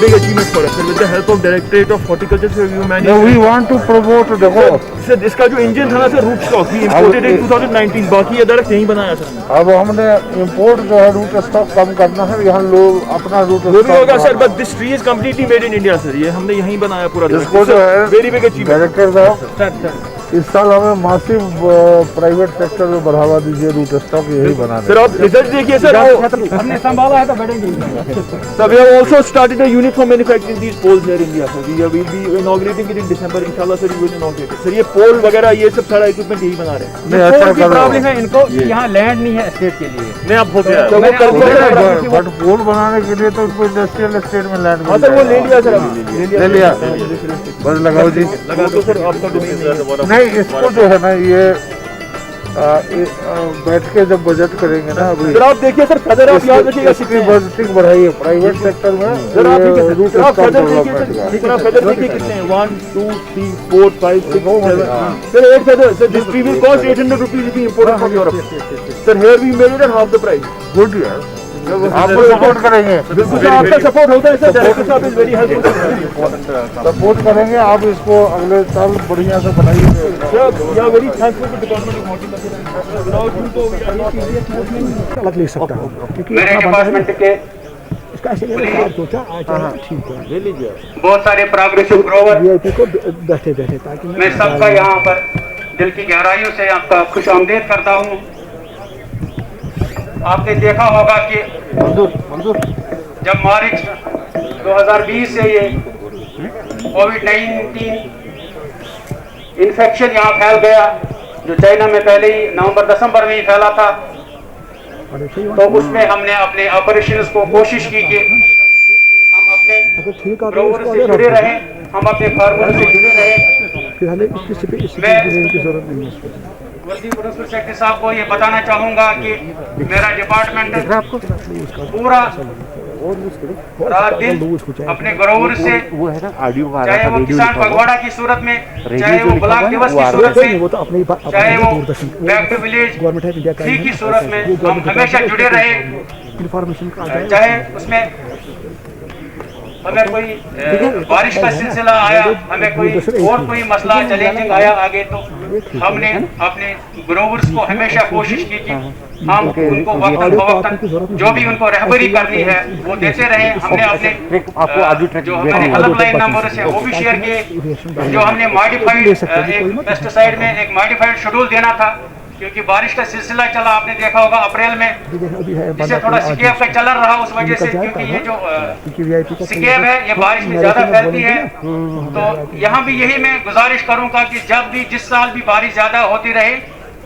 big achievement for us, sir. With the help of Directorate of Horticulture, sir, we managed. No, we want to promote the whole. Sir, इसका जो engine था ना sir, root stock, we imported in 2019. बाकी ये दरख्त यहीं बनाया sir. अब हमने import जो है रूट स्टॉक कम करना है, यहाँ लोग अपना रूट वो भी होगा sir, but this tree is completely made in India sir. ये हमने यहीं बनाया पूरा. इसको जो है very big achievement. डायरेक्टर साहब इस साल हमें मासिव प्राइवेट सेक्टर में बढ़ावा दीजिए, रूट स्टॉक यही बनाना सर. आप रिजल्ट देखिए सर, हमने संभाला है तो बढ़ेंगे. Sir, we have also started a unit for manufacturing these poles here in India. Sir, we will be inaugurating it in December. Inshallah, sir, we will inaugurate it. Sir, ये पोल वगैरह ये सब सारा इक्विपमेंट यही बना रहे हैं. नहीं, अच्छा कर प्रॉब्लम है इनको, यहाँ लैंड नहीं है स्टेट के लिए. नहीं, आप हो गया. तो वो कर बट पोल बनाने के लिए तो उसको इंडस्ट्रियल एस्टेट में लैंड. हाँ सर, वो ले लिया सर, अभी ले लिया. बस लगाओ जी. लगा दो सर, आपका डोमेन नहीं है. नहीं, इसको जो है ना ये बैठ के जब बजट करेंगे ना अभी, सर आप देखिए सर फेदर आप याद रखिएगा इसकी बजटिंग बढ़ाइए प्राइवेट सेक्टर में। सर आप देखिए रूट सर आप स्टॉक फेदर देखिए डेवलपमेंट का। सर, ठीक है आप फेदर देखिए कितने हैं 1 2 3 4 5 6 7 सर एक feather sir this tree will cost 800 rupees be imported from Europe sir here we made it at half the price good यार, आपको सपोर्ट करेंगे, बिल्कुल सर आपका सपोर्ट होता है सर डायरेक्टर साहब इज वेरी हेल्पफुल सपोर्ट करेंगे। आप इसको अगले साल बढ़िया से बनाइए। Sir we are very thankful to department of horticulture without you तो वी आर अलग ले सकता हूँ क्योंकि मेरे डिपार्टमेंट के इसका ऐसे सोचा ठीक है ले लीजिए बहुत सारे प्रोग्रेसिव ग्रोवर वीआईपी को बैठे बैठे ताकि मैं सबका यहाँ पर दिल की गहराइयों से आपका खुश आमदीद करता हूँ। आपने देखा होगा कि जब मार्च 2020 से ये कोविड-19 इन्फेक्शन यहाँ फैल गया, जो चाइना में पहले ही नवंबर-दिसंबर में ही फैला था, तो उसमें हमने अपने ऑपरेशंस को कोशिश की कि हम अपने ठीक है ग्रोवर से जुड़े रहें, हम अपने फार्मर से जुड़े रहें। फिलहाल किसी पे की जरूरत नहीं है इसको। वर्दी प्रिंसिपल सेक्रेटरी साहब को ये बताना चाहूंगा कि मेरा डिपार्टमेंट पूरा रात दिन अपने ग्रोवर से, चाहे वो किसान पगवाड़ा की सूरत में, चाहे वो ब्लॉक दिवस की सूरत में, चाहे वो बैक टू विलेज 3 की सूरत में, हम हमेशा जुड़े रहे। इंफॉर्मेशन चाहे उसमें हमें कोई बारिश का सिलसिला आया, हमें कोई और कोई मसला चैलेंजिंग आया आगे, तो हमने अपने ग्रोवर्स को हमेशा कोशिश की कि हम उनको वक्तन फवक्तन जो भी उनको रहबरी करनी है वो देते रहे। हमने अपने जो हमारे हेल्पलाइन नंबर है वो भी शेयर किए। जो हमने मॉडिफाइड एक पेस्टिसाइड में एक मॉडिफाइड शेड्यूल देना था, क्योंकि बारिश का सिलसिला चला, आपने देखा होगा अप्रैल में, जिससे थोड़ा सिकेब का चलन रहा उस वजह से, क्योंकि ये जो सिकेब है ये बारिश में ज्यादा फैलती है। तो यहाँ भी यही मैं गुजारिश करूंगा कि जब भी जिस साल भी बारिश ज्यादा होती रहे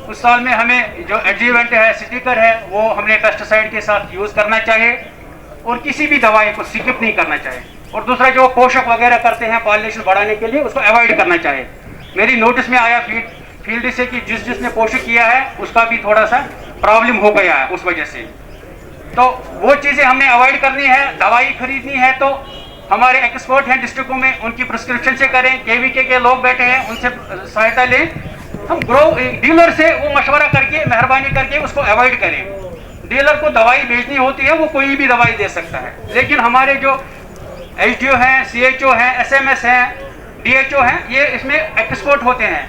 उस साल में हमें जो एडजीवेंट है, स्टिकर है, वो हमने पेस्टिसाइड के साथ यूज करना चाहिए और किसी भी दवाई को स्किप नहीं करना चाहिए। और दूसरा जो पोषक वगैरह करते हैं पॉलिनेशन बढ़ाने के लिए, उसको अवॉइड करना चाहिए। मेरी नोटिस में आया फील्ड से कि जिसने पोषक किया है उसका भी थोड़ा सा प्रॉब्लम हो गया है उस वजह से, तो वो चीजें हमने अवॉइड करनी है। दवाई खरीदनी है तो हमारे एक्सपर्ट हैं डिस्ट्रिक्टों में, उनकी प्रिस्क्रिप्शन से करें। केवीके के लोग बैठे हैं, उनसे सहायता लें। हम डीलर से वो मशवरा करके मेहरबानी करके उसको अवॉइड करें। डीलर को दवाई बेचनी होती है, वो कोई भी दवाई दे सकता है, लेकिन हमारे जो HDO हैं, CHO हैं, SMS हैं, DHO हैं, ये इसमें एक्सपर्ट होते हैं।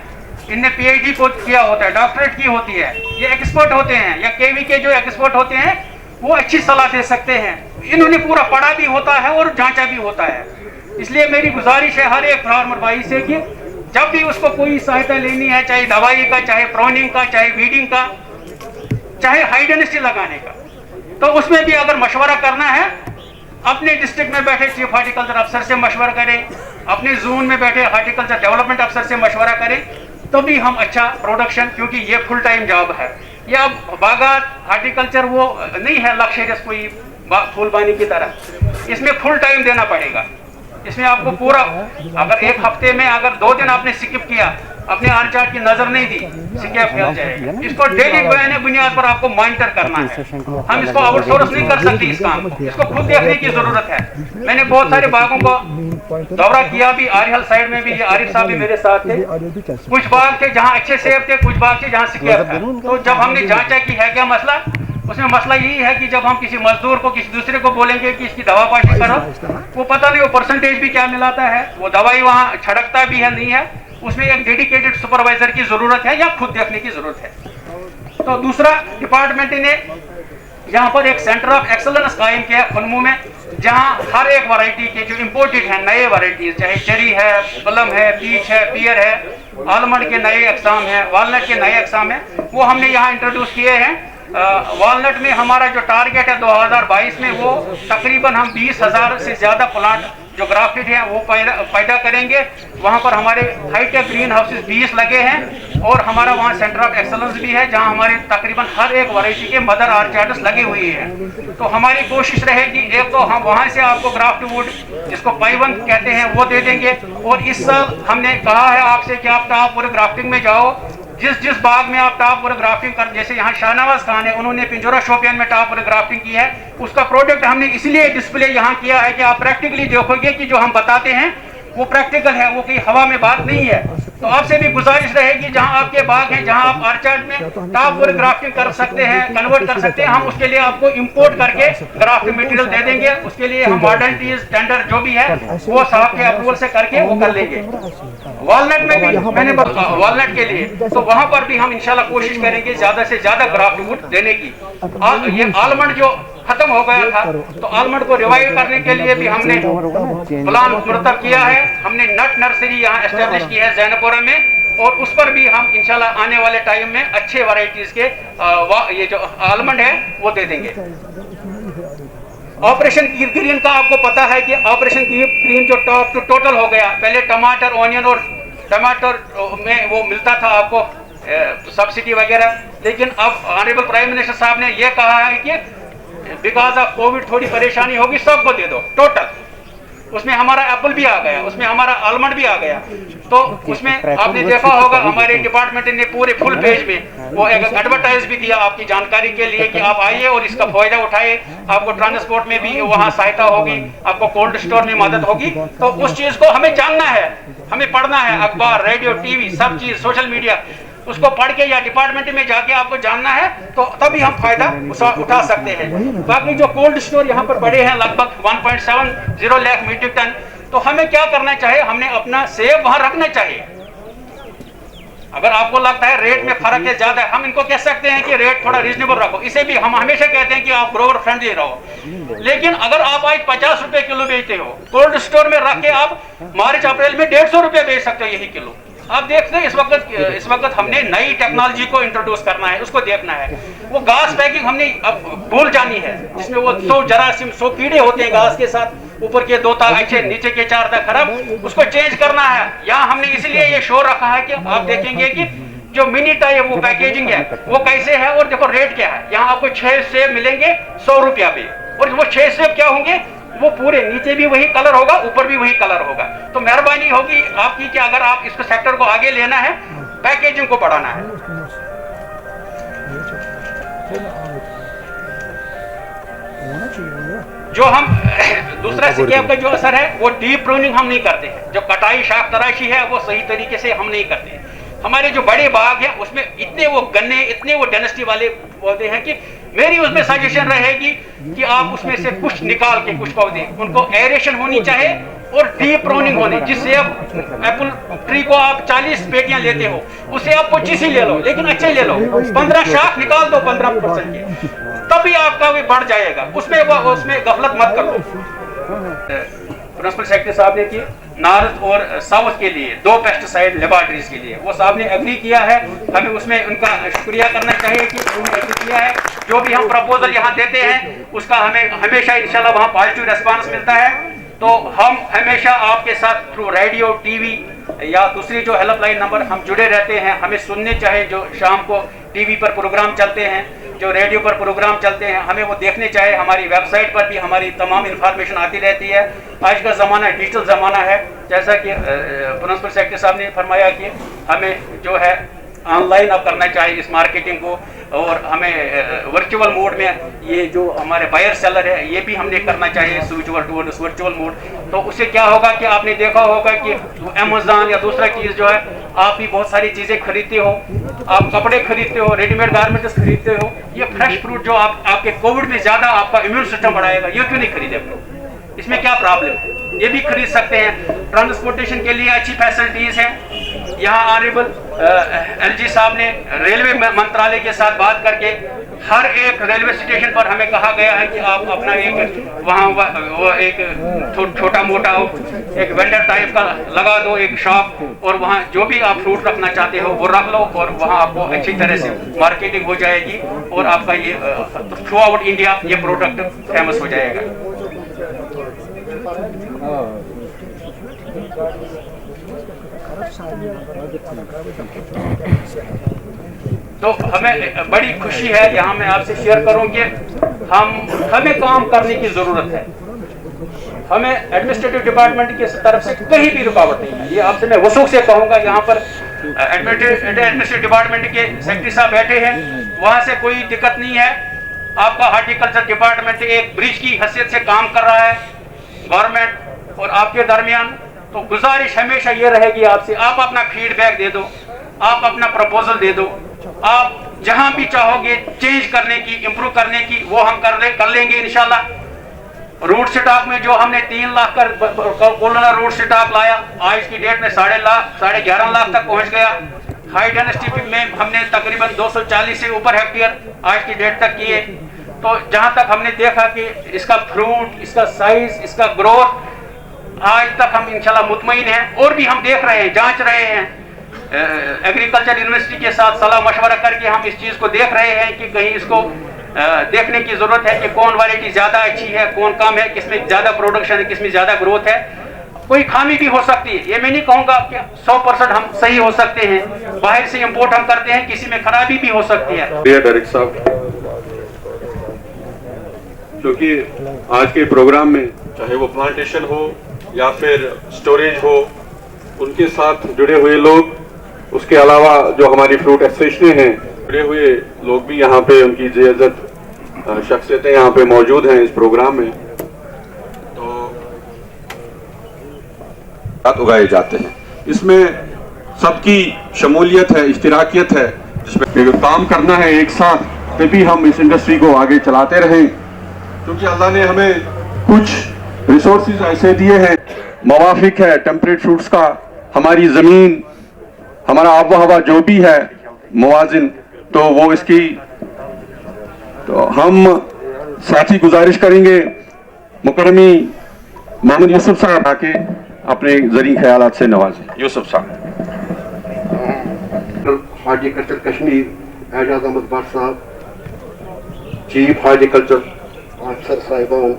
इनने PhD को किया होता है, डॉक्टरेट की होती है, ये एक्सपर्ट होते हैं। या केवीके जो एक्सपर्ट होते हैं वो अच्छी सलाह दे सकते हैं। इन्होंने पूरा पढ़ा भी होता है और जांचा भी होता है। इसलिए मेरी गुजारिश है हर एक फार्मर भाई से कि जब भी उसको कोई सहायता लेनी है, चाहे दवाई का, चाहे प्रोनिंग का, चाहे वीडिंग का, चाहे हाइडेनिस्टी लगाने का, तो उसमें भी अगर मशवरा करना है अपने डिस्ट्रिक्ट में बैठे चीफ हार्टिकल्चर अफसर से मशवरा करें, अपने जोन में बैठे हार्टिकल्चर डेवलपमेंट अफसर से मशवरा करें, तो भी हम अच्छा प्रोडक्शन, क्योंकि ये फुल टाइम जॉब है। ये अब बागात हार्टिकल्चर वो नहीं है लक्ष्य कोई फूलबानी की तरह, इसमें फुल टाइम देना पड़ेगा। इसमें आपको पूरा, अगर एक हफ्ते में अगर 2 दिन आपने स्किप किया, अपने आर चार्ट की नजर नहीं दी, स्किप फैल जाएगा। इसको डेली बुनियाद पर आपको मॉनिटर करना है। हम इसको आउटसोर्स नहीं कर सकते इस काम को, इसको खुद देखने की जरूरत है। मैंने बहुत सारे बागों को दौरा किया भी, आरियल साइड में भी, ये आरिफ साहब भी मेरे साथ थे। कुछ बाग थे जहाँ अच्छे सेब थे, कुछ बाग थे जहाँ स्किप था। तो जब हमने जांचा कि है क्या मसला, उसमें मसला यही है कि जब हम किसी मजदूर को, किसी दूसरे को बोलेंगे कि इसकी दवा पार्टी करो, वो पता नहीं वो परसेंटेज भी क्या मिलाता है, वो दवाई वहाँ छिड़कता भी है नहीं है, उसमें एक डेडिकेटेड सुपरवाइजर की जरूरत है या खुद देखने की जरूरत है। तो दूसरा, डिपार्टमेंट ने यहाँ पर एक सेंटर ऑफ एक्सलेंस कायम किया खुनमू में, जहाँ हर एक वैरायटी के जो इम्पोर्टेड है नए वैरायटीज, चाहे चेरी है, प्लम है, पीच है, पियर है, आलमंड के नए अक़साम है, वॉलनट के नए अक़साम है, वो हमने यहाँ इंट्रोड्यूस किए हैं। वॉलनट में हमारा जो टारगेट है 2022 में, वो तकरीबन हम 20,000 से ज़्यादा प्लांट जो ग्राफ्टेड है वो पैदा करेंगे। वहाँ पर हमारे हाईटेक ग्रीन हाउसेस 20 लगे हैं और हमारा वहाँ सेंटर ऑफ एक्सलेंस भी है, जहाँ हमारे तकरीबन हर एक वैरायटी के मदर ऑर्चार्ड्स लगे हुए हैं। तो हमारी कोशिश रहेगी, एक तो हम वहाँ से आपको ग्राफ्ट वुड जिसको पाइवन कहते हैं वो दे देंगे, और इस साल हमने कहा है आपसे कि आप टॉप पूरे ग्राफ्टिंग में जाओ, जिस बाग में आप टॉप पूरे ग्राफ्टिंग कर, जैसे यहाँ शाहनवाज खान है, उन्होंने पिंजोरा शोपियान में टॉप पूरे ग्राफ्टिंग की है, उसका प्रोडक्ट हमने इसलिए डिस्प्ले यहाँ किया है कि आप प्रैक्टिकली देखोगे कि जो हम बताते हैं वो प्रैक्टिकल है, वो कोई हवा में बात नहीं है। तो आपसे भी गुजारिश रहेगी, जहां आपके बाग हैं, जहां आप ऑर्चार्ड में टॉप पूरे ग्राफ्टिंग कर सकते हैं, कन्वर्ट कर सकते हैं, हम उसके लिए आपको इंपोर्ट करके ग्राफ्टिंग मटेरियल दे देंगे। उसके लिए हम मॉडर्न टीज टेंडर जो भी है वो साहब के अप्रूवल से करके वो कर लेंगे। वॉलनट में भी मैंने वॉलनट के लिए, तो वहां पर भी हम इंशाल्लाह कोशिश करेंगे ज्यादा से ज्यादा ग्राफ्ट वुड देने की। ये आलमंड जो खत्म हो गया था, तो आलमंड को रिवाइव करने के लिए भी हमने प्लान मुरतब किया है। हमने नट नर्सरी यहाँ एस्टेब्लिश की है जैनपुरा में, और उस पर भी हम इंशाल्लाह आने वाले टाइम में अच्छे वैरायटीज के ये जो आलमंड है वो दे देंगे। ऑपरेशन ग्रीन का आपको पता है कि ऑपरेशन ग्रीन जो टॉप टू टोटल हो गया, पहले टमाटर, ऑनियन और टमाटर में वो मिलता था आपको सब्सिडी वगैरह, लेकिन अब ऑनरेबल प्राइम मिनिस्टर साहब ने ये कहा है कि बिकॉज ऑफ कोविड थोड़ी परेशानी होगी, सबको दे दो टोटल। उसमें हमारा एप्पल भी आ गया, उसमें हमारा आलमंड भी आ गया। तो उसमें आपने देखा होगा हमारे डिपार्टमेंट ने पूरे फुल पेज में वो एक एडवर्टाइज भी दिया आपकी जानकारी के लिए कि आप आइए और इसका फायदा उठाइए, आपको ट्रांसपोर्ट में भी वहाँ सहायता होगी, आपको कोल्ड स्टोर में मदद होगी। तो उस चीज को हमें जानना है, हमें पढ़ना है, अखबार, रेडियो, टीवी, सब चीज, सोशल मीडिया, उसको पढ़ के या डिपार्टमेंट में जाके आपको जानना है, तो तभी हम फायदा उठा सकते हैं। बाकी जो कोल्ड स्टोर यहाँ पर पड़े हैं लगभग 1.70 लाख मीट्रिक टन, तो हमें क्या करना चाहिए, हमने अपना सेब वहां रखना चाहिए। अगर आपको लगता है रेट में फर्क है ज्यादा, हम इनको कह सकते हैं कि रेट थोड़ा रीजनेबल रखो। इसे भी हम हमेशा कहते हैं कि आप ग्रोवर फ्रेंडली रहो। लेकिन अगर आप आज 50 रुपए किलो बेचते हो, कोल्ड स्टोर में रख के आप मार्च अप्रैल में 150 रुपए बेच सकते हो यही किलो। आप देखते हैं इस वक्त हमने नई टेक्नोलॉजी को इंट्रोड्यूस करना है, उसको देखना है। वो घास पैकिंग हमने अब भूल जानी है, जिसमें वो 100 जरासीम 100 कीड़े होते हैं घास के साथ, ऊपर के 2 था अच्छे, नीचे के 4 था खराब, उसको चेंज करना है। यहाँ हमने इसलिए ये शो रखा है कि आप देखेंगे कि जो मिनी है वो पैकेजिंग है वो कैसे है, और देखो रेट क्या है। यहाँ आपको 6 सेब मिलेंगे 100 रुपया पे, और वो 6 सेब क्या होंगे, वो पूरे नीचे भी वही कलर होगा, ऊपर भी वही कलर होगा। तो मेहरबानी होगी आपकी कि अगर आप इसको सेक्टर को आगे लेना है, पैकेजिंग को बढ़ाना है। जो हम दूसरा स्केप का जो असर है वो डीप प्रूनिंग हम नहीं करते हैं, जो कटाई शाख तराशी है वो सही तरीके से हम नहीं करते। हमारे जो बड़े बाग हैं उसमें इतने वो गन्ने, इतने वो डेंसिटी वाले पौधे हैं कि मेरी उसमें सजेशन रहेगी कि आप उसमें से कुछ निकाल के कुछ पौधे, उनको एरेशन होनी चाहिए और डीप प्रूनिंग होनी, जिससे आप एप्पल ट्री को आप 40 पेटियां लेते हो, उसे आप 25 ही ले लो, लेकिन अच्छे ले लो, 15 शाख निकाल दो 15% के, तभी आपका भी बढ़ जाएगा। उसमें गफलत मत करो। प्रिंसिपल सेक्रेटरी साहब ने कि नॉर्थ और साउथ के लिए 2 पेस्टिसाइड लेबोरेटरीज के लिए वो साहब ने एग्री किया है। हमें उसमें उनका शुक्रिया करना चाहिए कि उन्होंने एग्री किया है। जो भी हम प्रपोजल यहाँ देते हैं उसका हमें हमेशा इंशाल्लाह वहाँ पॉजिटिव रेस्पॉन्स मिलता है। तो हम हमेशा आपके साथ थ्रू रेडियो, टीवी या दूसरी जो हेल्पलाइन नंबर हम जुड़े रहते हैं, हमें सुनने चाहे। जो शाम को टीवी पर प्रोग्राम चलते हैं, जो रेडियो पर प्रोग्राम चलते हैं, हमें वो देखने चाहे। हमारी वेबसाइट पर भी हमारी तमाम इंफॉर्मेशन आती रहती है। आज का ज़माना डिजिटल ज़माना है, जैसा कि प्रिंसिपल सेक्रेटरी साहब ने फरमाया कि हमें जो है ऑनलाइन अब करना चाहिए इस मार्केटिंग को, और हमें वर्चुअल मोड में ये जो हमारे बायर सेलर है ये भी हमने करना चाहिए स्विचुअल टूवर्ड्स वर्चुअल मोड। तो उससे क्या होगा कि आपने देखा होगा कि अमेज़न या दूसरा चीज़ जो है, आप भी बहुत सारी चीज़ें खरीदते हो, आप कपड़े खरीदते हो, रेडीमेड गारमेंट्स खरीदते हो। ये फ्रेश फ्रूट जो आपके कोविड में ज़्यादा आपका इम्यून सिस्टम बढ़ाएगा, ये क्यों नहीं खरीदे आप लोग? इसमें क्या प्रॉब्लम? ये भी खरीद सकते हैं। ट्रांसपोर्टेशन के लिए अच्छी फैसिलिटीज़ हैं। यहाँ ऑनरेबल एलजी साहब ने रेलवे मंत्रालय के साथ बात करके हर एक रेलवे स्टेशन पर हमें कहा गया है कि आप अपना एक वहाँ वो एक छोटा मोटा एक वेंडर टाइप का लगा दो, एक शॉप, और वहाँ जो भी आप फ्रूट रखना चाहते हो वो रख लो, और वहाँ आपको अच्छी तरह से मार्केटिंग हो जाएगी और आपका ये थ्रू आउट इंडिया ये प्रोडक्ट फेमस हो जाएगा। तो हमें बड़ी खुशी है, यहाँ मैं आपसे शेयर करूं कि हमें काम करने की जरूरत है। हमें एडमिनिस्ट्रेटिव डिपार्टमेंट की तरफ से कहीं भी रुकावट नहीं है। ये आपसे मैं वसूख से कहूंगा, यहाँ पर एडमिनिस्ट्रेटिव डिपार्टमेंट के सेक्रेटरी साहब बैठे हैं, वहां से कोई दिक्कत नहीं है। आपका हॉर्टिकल्चर डिपार्टमेंट एक ब्रिज की हैसियत से काम कर रहा है गवर्नमेंट और आपके दरमियान। तो गुजारिश हमेशा ये रहेगी आपसे, आप अपना फीडबैक दे दो, आप अपना प्रपोजल दे दो, आप जहां भी चाहोगे चेंज करने की, इंप्रूव करने की, वो हम कर लेंगे इंशाल्लाह। रोड स्टॉक में जो हमने 3 लाख का कोलोना रोड स्टॉक लाया, आज की डेट में 11.5 लाख तक पहुंच गया। हाई डेंसिटी में हमने तकरीबन 240 से ऊपर हेक्टेयर आज की डेट तक किए। तो जहां तक हमने देखा कि इसका फ्रूट, इसका साइज, इसका ग्रोथ, आज तक हम इंशाल्लाह मुतमईन हैं। और भी हम देख रहे हैं, जांच रहे हैं, एग्रीकल्चर यूनिवर्सिटी के साथ सलाह मशवरा करके हम इस चीज को देख रहे हैं कि कहीं इसको देखने की जरूरत है कि कौन वैरायटी ज्यादा अच्छी है, कौन कम है, किसमें ज्यादा प्रोडक्शन है, किसमें ज्यादा ग्रोथ है। कोई खामी भी हो सकती है, ये मैं नहीं कहूंगा कि 100% हम सही हो सकते हैं। बाहर से इंपोर्ट हम करते हैं, किसी में खराबी भी हो सकती है। डायरेक्टर साहब, क्योंकि आज के प्रोग्राम में चाहे वो प्लांटेशन हो या फिर स्टोरेज हो, उनके साथ जुड़े हुए लोग, उसके अलावा जो हमारी फ्रूट एसोसिएशन हैं, जुड़े हुए लोग भी यहाँ पे, उनकी इज्जत शख्सियतें यहाँ पे मौजूद हैं इस प्रोग्राम में। तो उगाए जाते हैं, इसमें सबकी शमूलियत है, इश्तिराकियत है, जिसमें काम करना है एक साथ, तभी हम इस इंडस्ट्री को आगे चलाते रहें। क्योंकि अल्लाह ने हमें कुछ रिसोर्सेज ऐसे दिए हैं, मवाफिक है टेम्परेट फ्रूट्स का, हमारी ज़मीन, हमारा आब व हवा जो भी है मुवाजिन, तो वो इसकी, तो हम साथी गुजारिश करेंगे मुकर्रमी मोहम्मद यूसुफ साहब आके अपने जरी ख्यालात से नवाजें। यूसुफ साहब। हार्टिकल्चर कश्मीर एजाज अहमद भट्ट साहब, चीफ हार्टिकल्चर अफसर साहिबान,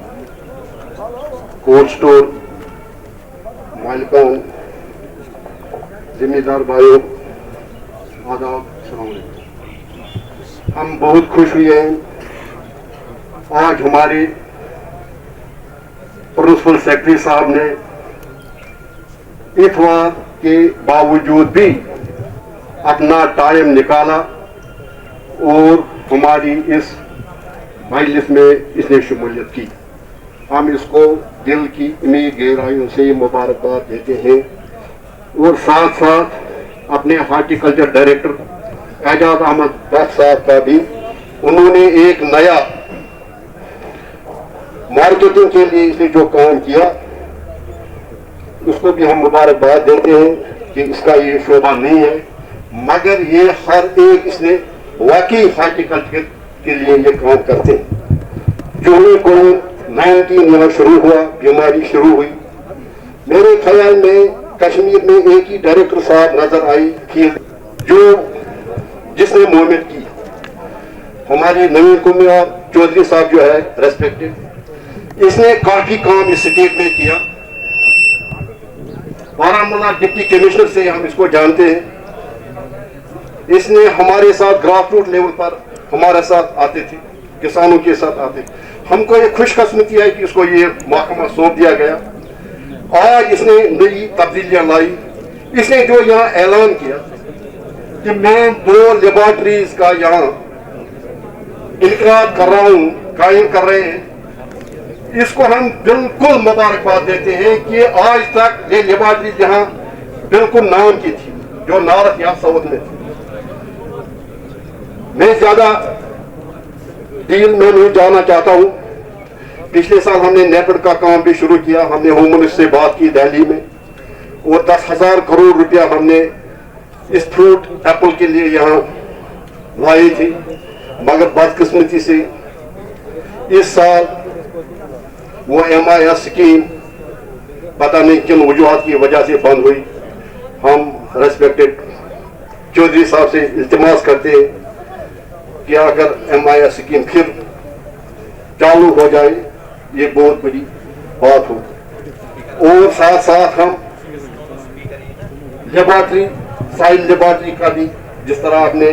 कोल्ड स्टोर मालिकान, जिम्मेदार भाइयों, आदाब, अस्सलाम वालेकुम। हम बहुत खुश हुए हैं आज हमारे प्रिंसिपल सेक्रेटरी साहब ने इतवार के बावजूद भी अपना टाइम निकाला और हमारी इस मजलिस में इसने शमूलियत की। हम इसको दिल की इन्हीं गहराइयों से मुबारकबाद देते हैं और साथ साथ अपने हार्टिकल्चर डायरेक्टर एजाज अहमद भट्ट साहब का भी, उन्होंने एक नया मार्केटिंग के लिए इसने जो काम किया, उसको भी हम मुबारकबाद देते हैं कि इसका ये शोभा नहीं है, मगर ये हर एक इसने वाकई हार्टिकल्चर के लिए ये काम करते हैं। जो ही कोविड-19 यहाँ शुरू हुआ, बीमारी शुरू हुई, मेरे ख्याल में कश्मीर में एक ही डायरेक्टर साहब नजर आई थी जो जिसने मुहिम्मत की। हमारे नवीन कुमार चौधरी साहब जो है रेस्पेक्टेड, इसने काफी काम इस स्टेट में किया। बारामूला डिप्टी कमिश्नर से हम इसको जानते हैं। इसने हमारे साथ ग्रास रूट लेवल पर हमारे साथ आते थे, किसानों के साथ आते। हमको ये खुशकिस्मती है कि इसको ये महकमा सौंप दिया गया। आज इसने नई तब्दीलियां लाई। इसने जो यहाँ ऐलान किया कि मैं 2 लेबोरेटरीज का यहाँ इनकरार कर रहा हूँ, कायम कर रहे हैं, इसको हम बिल्कुल मुबारकबाद देते हैं कि आज तक ये लेबोरेटरी यहाँ बिल्कुल नाम की थी, जो नॉर्थ या साउथ में थी। मैं ज्यादा डील में नहीं जाना चाहता हूँ। पिछले साल हमने नेटवर्क का काम भी शुरू किया। हमने होम मिनिस्टर से बात की दिल्ली में और 10,000 करोड़ रुपया हमने इस फ्रूट एप्पल के लिए यहाँ लाए थे, मगर बदकिस्मती से इस साल वो MIS स्कीम पता नहीं किन वजूहात की वजह से बंद हुई। हम रेस्पेक्टेड चौधरी साहब से इल्तिमास करते हैं कि अगर MIS स्कीम फिर चालू हो जाए, ये बहुत बड़ी बात हो। और साथ साथ हम लेबॉर्ट्री, साइल लेबॉर्ट्री का भी, जिस तरह आपने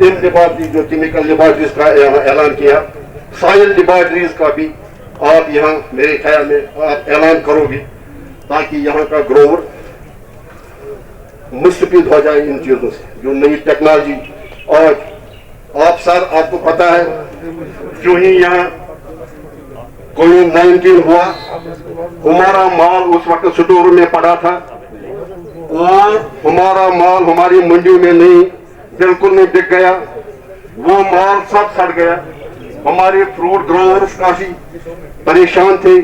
इन लेबॉर्ट्री जो केमिकल लेबॉर्ट्रीज का ऐलान किया, सॉइल लेबॉर्ट्रीज का भी आप यहाँ मेरे ख्याल में आप ऐलान करोगे, ताकि यहाँ का ग्रोवर मुस्तफीद हो जाए इन चीजों से, जो नई टेक्नोलॉजी। और आप सर, आपको पता है क्यों ही यहाँ कोविड-19 हुआ, हमारा माल उस वक्त स्टोर में पड़ा था और हमारा माल हमारी मंडियों में नहीं, बिल्कुल नहीं बिक गया, वो माल सब सड़ गया। हमारे फ्रूट ग्रोवर्स काफी परेशान थे।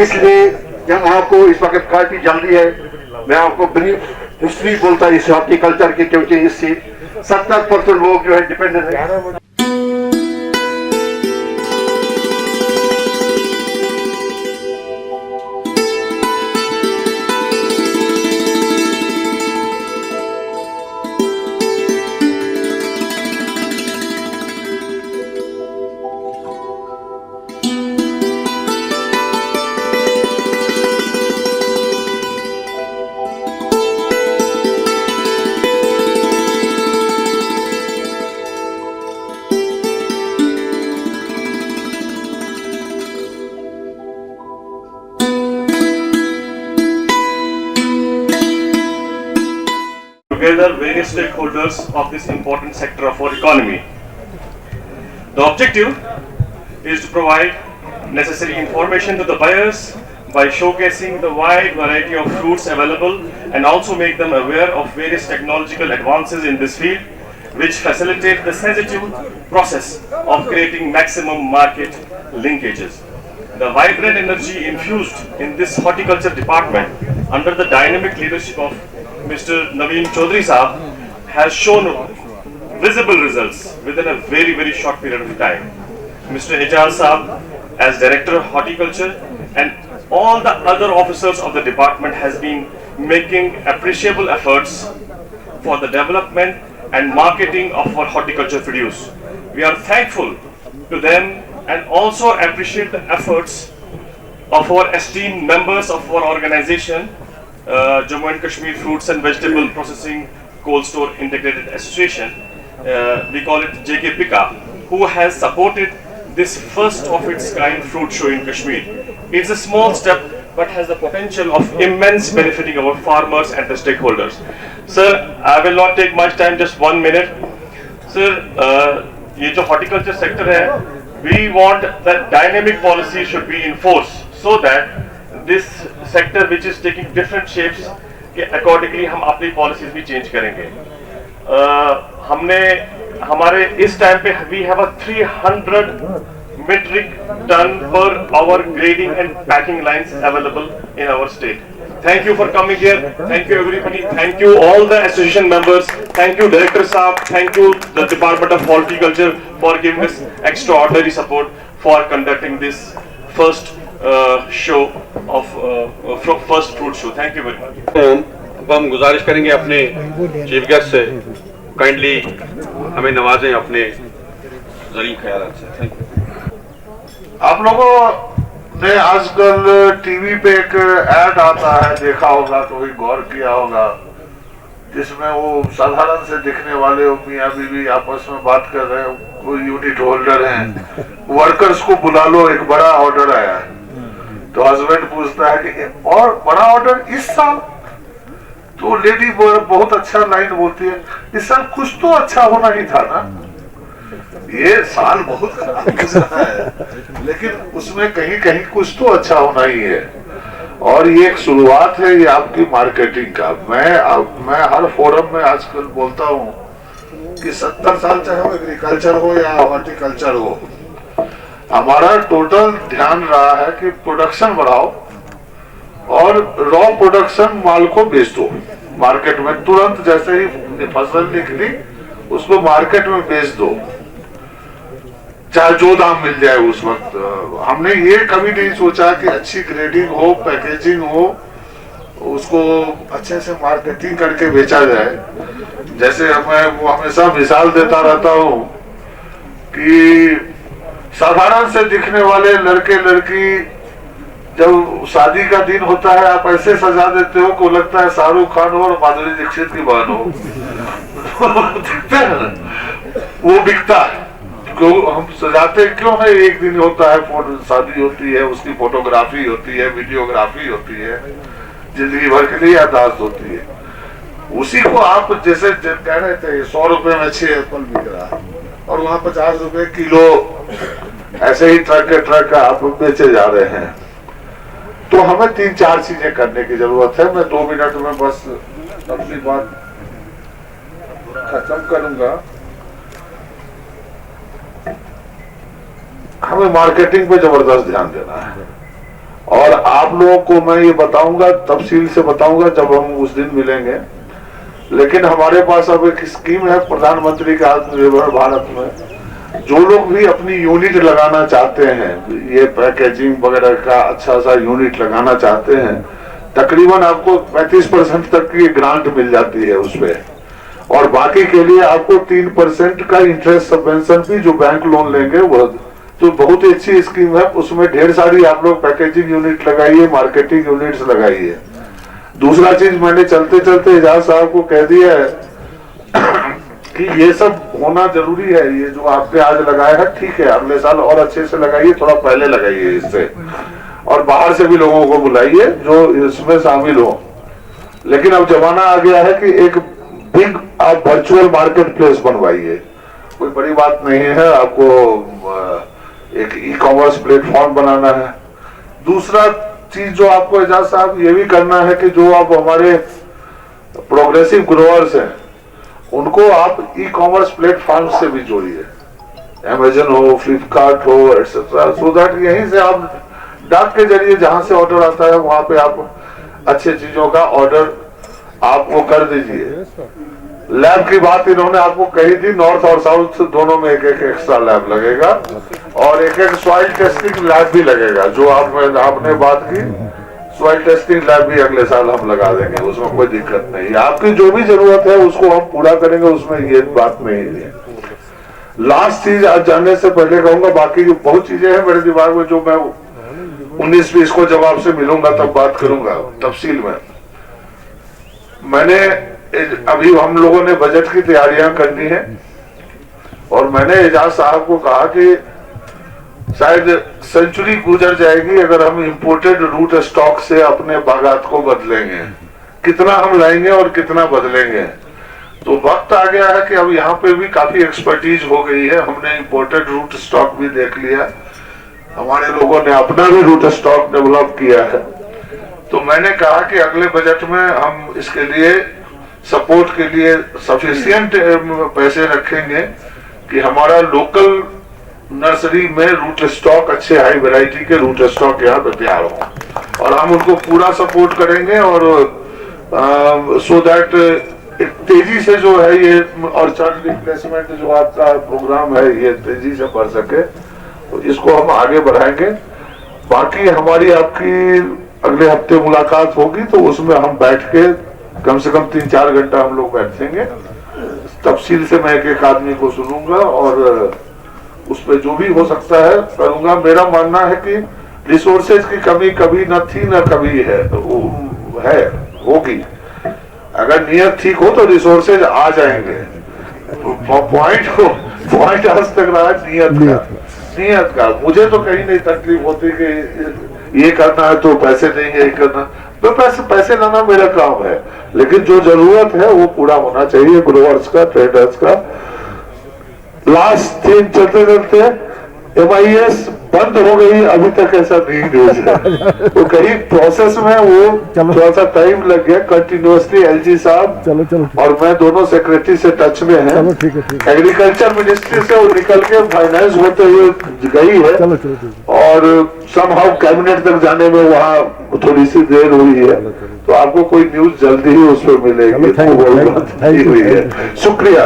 इसलिए जब आपको इस वक्त काफी जल्दी है, मैं आपको ब्रीफ हिस्ट्री बोलता इस हॉर्टिकल्चर की, क्योंकि इससे 70% लोग जो है डिपेंडेंट है। Together various stakeholders of this important sector of our economy. The objective is to provide necessary information to the buyers by showcasing the wide variety of fruits available and also make them aware of various technological advances in this field which facilitate the sensitive process of creating maximum market linkages. The vibrant energy infused in this horticulture department under the dynamic leadership of Mr. Naveen Chaudhary Saab has shown visible results within a very short period of time. Mr. Ijaz Saab as Director of Horticulture and all the other officers of the department has been making appreciable efforts for the development and marketing of our horticulture produce. We are thankful to them and also appreciate the efforts of our esteemed members of our organization, Jammu and Kashmir Fruits and Vegetable Processing Cold Store Integrated Association, we call it JK Pika, who has supported this first of its kind fruit show in Kashmir. It's a small step but has the potential of immense benefiting our farmers and the stakeholders. Sir, I will not take much time, just 1 minute. Sir, ये जो horticulture sector है, we want that dynamic policy should be in force so that this sector which is taking different shapes के accordingly हम अपनी policies भी change करेंगे। हमने हमारे इस टाइम पे we have a 300 metric ton per hour grading and packing lines available in our state. Thank you for coming here. Thank you everybody. Thank you all the association members. Thank you Director Saab. Thank you the Department of Horticulture for giving us extraordinary support for conducting this first show of first fruit show. Thank you very much. अब हम गुजारिश करेंगे अपने chief guest से, kindly हमें नवाजें अपने ज़रीफ़ ख्यालात से। Thank you. आप लोगों ने आजकल टीवी पे एक ऐड आता है, देखा होगा तो भी गौर किया होगा, जिसमें वो साधारण से दिखने वाले मियाँ बीवी आपस में बात कर रहे हैं, कोई यूनिट होल्डर हैं, वर्कर्स को बुला लो, एक बड़ा ऑर्डर आया है। तो हस्बैंड पूछता है कि और बड़ा ऑर्डर इस साल? तो लेडी बहुत अच्छा लाइन बोलती है, इस साल कुछ तो अच्छा होना ही था ना, ये साल बहुत खराब गुजरा है लेकिन उसमें कहीं कहीं कुछ तो अच्छा होना ही है। और ये एक शुरुआत है ये आपकी मार्केटिंग का। मैं हर फोरम में आजकल बोलता हूँ कि 70 साल चाहे वो एग्रीकल्चर हो या हॉर्टिकल्चर हो, हमारा टोटल ध्यान रहा है कि प्रोडक्शन बढ़ाओ और रॉ प्रोडक्शन माल को बेच दो मार्केट में, तुरंत जैसे ही फसल निकली उसको मार्केट में बेच दो, चाहे जो दाम मिल जाए उस वक्त। हमने ये कभी नहीं सोचा कि अच्छी ग्रेडिंग हो, पैकेजिंग हो, उसको अच्छे से मार्केटिंग करके बेचा जाए। जैसे मैं वो हमेशा मिसाल देता रहता हूँ कि साधारण से दिखने वाले लड़के लड़की जब शादी का दिन होता है आप ऐसे सजा देते हो को लगता है शाहरुख खान हो और माधुरी दीक्षित की बहन हो। दिखता है ना, वो बिकता है। क्यों हम सजाते क्यों है? एक दिन होता है, शादी होती है, उसकी फोटोग्राफी होती है, वीडियोग्राफी होती है, जिंदगी भर के लिए याददाश्त होती है। उसी को आप जैसे कह रहे थे 100 रुपए में 6 एप्पल बिक रहा है और वहाँ 50 रुपए किलो ऐसे ही ट्रक के ट्रक आप बेचे जा रहे हैं। तो हमें 3-4 चीजें करने की जरूरत है। मैं 2 मिनट में बस अपनी बात खत्म करूंगा। हमें मार्केटिंग पे जबरदस्त ध्यान देना है और आप लोगों को मैं ये बताऊंगा, तफसील से बताऊंगा जब हम उस दिन मिलेंगे। लेकिन हमारे पास अब एक स्कीम है प्रधानमंत्री का आत्मनिर्भर भारत में। जो लोग भी अपनी यूनिट लगाना चाहते हैं, ये पैकेजिंग वगैरह का अच्छा सा यूनिट लगाना चाहते हैं, तकरीबन आपको 35% तक की ग्रांट मिल जाती है उसपे और बाकी के लिए आपको 3% का इंटरेस्ट सबवेंशन भी जो बैंक लोन लेंगे वो तो बहुत ही अच्छी स्कीम है। उसमें ढेर सारी आप लोग पैकेजिंग यूनिट लगाइए, मार्केटिंग यूनिट्स लगाइए। दूसरा चीज मैंने चलते चलते एजाज साहब को कह दिया है कि ये सब होना जरूरी है। ये जो आपने आज लगाया है ठीक है, अगले साल और अच्छे से लगाइए, थोड़ा पहले लगाइए इससे, और बाहर से भी लोगों को बुलाइए जो इसमें शामिल हो। लेकिन अब जमाना आ गया है कि एक बिग आप वर्चुअल मार्केट प्लेस बनवाइए। कोई बड़ी बात नहीं है, आपको एक ई-कॉमर्स प्लेटफॉर्म बनाना है। दूसरा चीज जो आपको एजाज साहब ये भी करना है कि जो आप हमारे प्रोग्रेसिव ग्रोअर्स हैं उनको आप ई-कॉमर्स प्लेटफॉर्म से भी जोड़िए, अमेजन हो, फ्लिपकार्ट हो, एटसेट्रा, सो दैट यहीं से आप डाक के जरिए जहां से ऑर्डर आता है वहां पे आप अच्छे चीजों का ऑर्डर आप वो कर दीजिए। लैब की बात इन्होंने आपको कही थी, नॉर्थ और साउथ दोनों में एक एक्स्ट्रा लैब लगेगा और एक सॉइल टेस्टिंग लैब भी लगेगा। जो आपने बात की, सॉइल टेस्टिंग लैब भी अगले साल हम लगा देंगे, उसमें कोई दिक्कत नहीं है। आपकी जो भी जरूरत है उसको हम पूरा करेंगे, उसमें ये बात नहीं है। लास्ट चीज आज जानने से पहले कहूंगा, बाकी जो बहुत चीजें हैं मेरे दिमाग में जो मैं 19-20 को जब आपसे मिलूंगा तब बात करूंगा तफसील में। मैंने अभी हम लोगों ने बजट की तैयारियां करनी है और मैंने एजाज साहब को कहा कि शायद सेंचुरी गुजर जाएगी अगर हम इंपोर्टेड रूट स्टॉक से अपने बागात को बदलेंगे। कितना हम लाएंगे और कितना बदलेंगे, तो वक्त आ गया है कि अब यहाँ पे भी काफी एक्सपर्टीज हो गई है। हमने इंपोर्टेड रूट स्टॉक भी देख लिया, हमारे लोगों ने अपना भी रूट स्टॉक डेवलप किया है। तो मैंने कहा कि अगले बजट में हम इसके लिए सपोर्ट के लिए सफिशिएंट पैसे रखेंगे कि हमारा लोकल नर्सरी में रूट स्टॉक, अच्छे हाई वैरायटी के रूट स्टॉक यहाँ पे तैयार हो और हम उनको पूरा सपोर्ट करेंगे और सो दैट तेजी से जो है ये ऑर्चर्ड रिप्लेसमेंट जो आपका प्रोग्राम है ये तेजी से बढ़ सके, तो इसको हम आगे बढ़ाएंगे। बाकी हमारी आपकी अगले हफ्ते मुलाकात होगी तो उसमें हम बैठ के कम से कम 3-4 घंटा हम लोग बैठेंगे। तफसील से मैं एक आदमी को सुनूंगा और उस पर जो भी हो सकता है करूंगा। मेरा मानना है कि रिसोर्सेज की कमी कभी न थी न कभी है, होगी। अगर नियत ठीक हो तो रिसोर्सेज आ जाएंगे। पॉइंट आज तक रहा नियत का। मुझे तो कहीं नहीं तकलीफ होती कि ये करना है तो पैसे देंगे, ये करना तो पैसे लाना मेरा काम है, लेकिन जो जरूरत है वो पूरा होना चाहिए ग्रोवर्स का, ट्रेडर्स का। लास्ट दिन चलते चलते MIS बंद हो गई, अभी तक ऐसा नहीं न्यूज है। तो कहीं प्रोसेस में वो थोड़ा सा टाइम लग गया। कंटिन्यूअसली LG साहब और मैं दोनों सेक्रेटरी से टच में हैं। एग्रीकल्चर मिनिस्ट्री से वो निकल के फाइनेंस होते हुए गई है और समहाउ कैबिनेट तक जाने में वहाँ थोड़ी सी देर हुई है। तो आपको कोई न्यूज जल्दी ही उस पर मिलेगी। हुई है। शुक्रिया।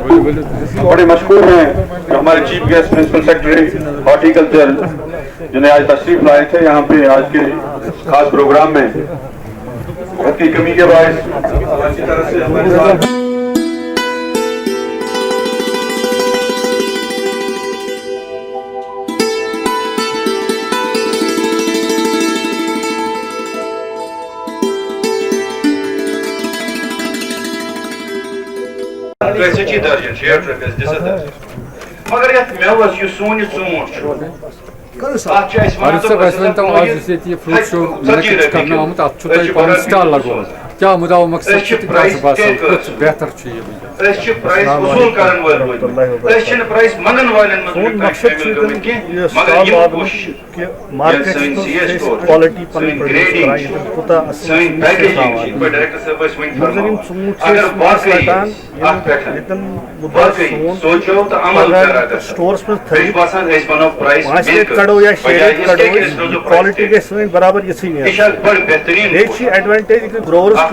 बड़े मशहूर हैं जो हमारे chief guest principal secretary horticulture जिन्हें आज तशरीफ लाए थे यहाँ पे आज के खास प्रोग्राम में। वक्त की कमी के बायस अच्छी तरह से हमारे साथ मगर यह मेवस यह सोन यूट स्टाल लगो क्या मुदा मकसद बेहतर प्राइस वसूल करन वाले प्राइस मंगन वाले मार्केट क्वालिटी सोचो तो अमल स्टोर्स में कड़ो या क्वालिटी के बराबर ये एडवांटेज ग्रोवर्स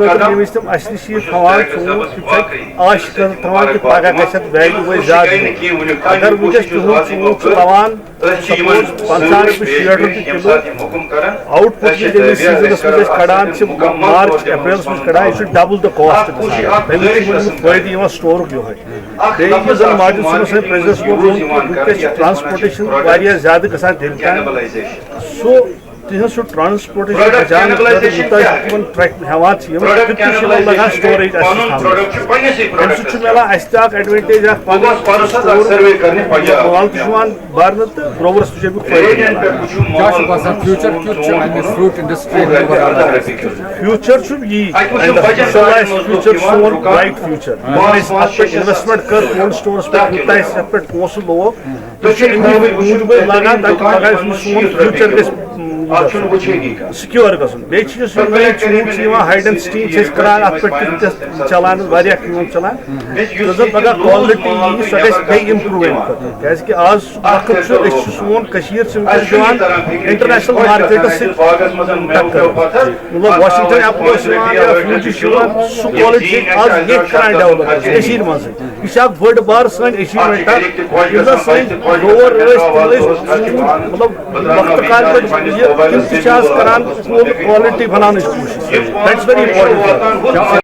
आश थवान कि पगह गत वैल्यू वे ज्यादा अगर वुनस तुहुद लवान 50 रुपये 60 रुपये किलो आउटपुट सीजनस मज कड़ान मार्च अप्रैल मज कड़ान यह डबल द कॉस्ट फायदे स्टोर यो मार्जिन प्रेजस ट्रांसपोर्टेशन ज्यादा गसान सो तिहस ट्रांसपोर्टेशन बचान हेवान लगा स्टोरेज मिलान एडवांटेज भरन तो ग्रोवर्स फ्यूचर यी फ्यूचर सोन ब्राइट फ्यूचर इन्वेस्टमेंट कर ओन स्टोर्स पे पोस लोग लगान सोन फ्यूचर सिक्योर गसन हाइड एंड स्टीम करान चलान चलान तो पगह क्वालिटी सह गई इम्प्रूवमेंट क्या आज सोन दिवान इंटरनेशनल मार्केट मतलब वाशिंगटन एप्पल सह क्वालिटी आज ये करान डेवलप मज यह बड़ बार सन अचीवमेंट मतलब वक्त काल तम करान क्वालिटी बनाने कोशिश दैट्स वेरी इंपॉर्टेंट